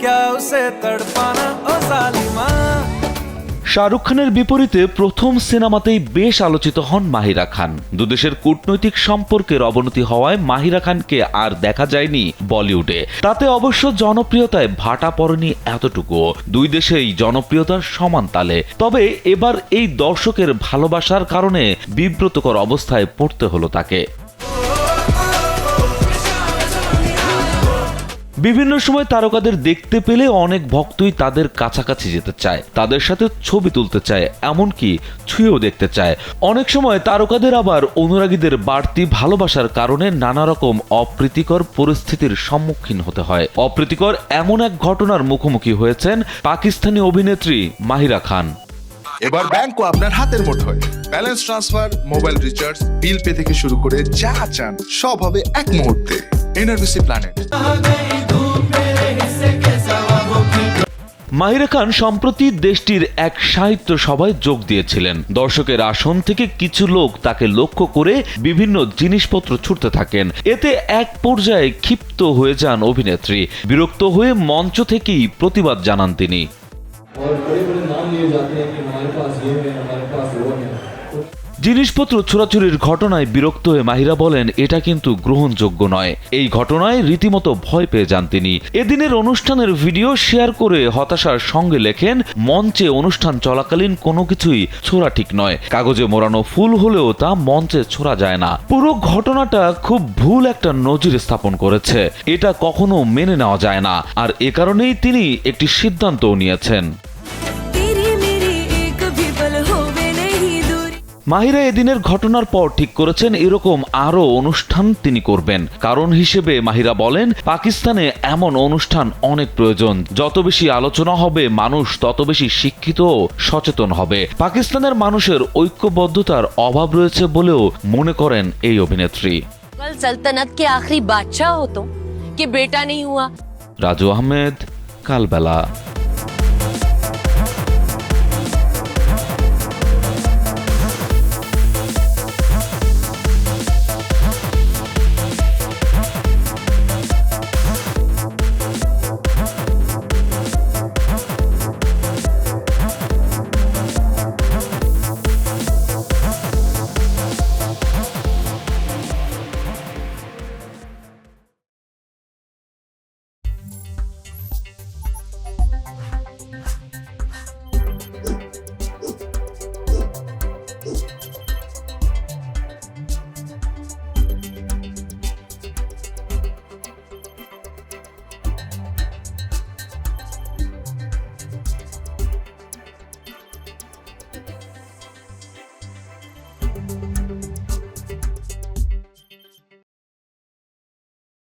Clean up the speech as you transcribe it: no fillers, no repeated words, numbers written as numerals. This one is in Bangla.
क्या उसे तड़पाना ओ जालिमा। শাহরুখ খানের বিপরীতে প্রথম সিনেমাতেই বেশ আলোচিত হন মাহিরা খান। দুদেশের কূটনৈতিক সম্পর্কের অবনতি হওয়ায় মাহিরা খানকে আর দেখা যায়নি বলিউডে। তাতে অবশ্য জনপ্রিয়তায় ভাটা পড়েনি এতটুকু, দুই দেশেই জনপ্রিয়তার সমান তালে। তবে এবার এই দর্শকের ভালোবাসার কারণে বিব্রতকর অবস্থায় পড়তে হলো তাকে। বিভিন্ন সময় তারকাদের দেখতে পেলে অনেক ভক্তই তাদের কাছাকাছি যেতে চায়, তাদের সাথে ছবি তুলতে চায়, এমনকি ছুঁয়েও দেখতে চায়। অনেক সময় তারকাদের আবার অনুরাগীদের বাড়তি ভালোবাসার কারণে নানা রকম অপ্রীতিকর পরিস্থিতির সম্মুখীন হতে হয়। অপ্রীতিকর এমন এক ঘটনার মুখোমুখি হয়েছেন পাকিস্তানি অভিনেত্রী মাহিরা খান। এবার ব্যাংকও আপনার হাতের মুঠোয়। Balance transfer, mobile recharge, bill pay থেকে শুরু করে যা চান সব হবে এক মুহূর্তে। NRBC planet. মাহিরা খান সম্প্রতি দেশটির এক সাহিত্য সভায় যোগ দিয়েছিলেন। দর্শকের আসন থেকে কিছু লোক তাকে লক্ষ্য করে বিভিন্ন জিনিসপত্র ছুঁড়তে থাকেন। এতে এক পর্যায়ে ক্ষিপ্ত হয়ে যান অভিনেত্রী। বিরক্ত হয়ে মঞ্চ থেকেই প্রতিবাদ জানান তিনি। জিনিসপত্র ছোড়াছুড়ির ঘটনায় বিরক্ত হয়ে মাহিরা বলেন, এটা কিন্তু গ্রহণযোগ্য নয়। এই ঘটনায় রীতিমতো ভয় পেয়ে যান তিনি। এদিনের অনুষ্ঠানের ভিডিও শেয়ার করে হতাশার সঙ্গে লেখেন, মঞ্চে অনুষ্ঠান চলাকালীন কোনো কিছুই ছোড়া ঠিক নয়। কাগজে মোড়ানো ফুল হলেও তা মঞ্চে ছোড়া যায় না। পুরো ঘটনাটা খুব ভুল একটা নজির স্থাপন করেছে, এটা কখনো মেনে নেওয়া যায় না। আর এ কারণেই তিনি একটি সিদ্ধান্তও নিয়েছেন। মাহিরা এদিনের ঘটনার পর ঠিক করেছেন এরকম আরও অনুষ্ঠান তিনি করবেন। কারণ হিসেবে মাহিরা বলেন, পাকিস্তানে এমন অনুষ্ঠান অনেক প্রয়োজন। যত বেশি আলোচনা হবে, মানুষ তত বেশি শিক্ষিত ও সচেতন হবে। পাকিস্তানের মানুষের ঐক্যবদ্ধতার অভাব রয়েছে বলেও মনে করেন এই অভিনেত্রী। সালতানাত কে আখরি বাদশাহ হতো কি বেটা নেই হুয়া। রাজু আহমেদ, কালবেলা।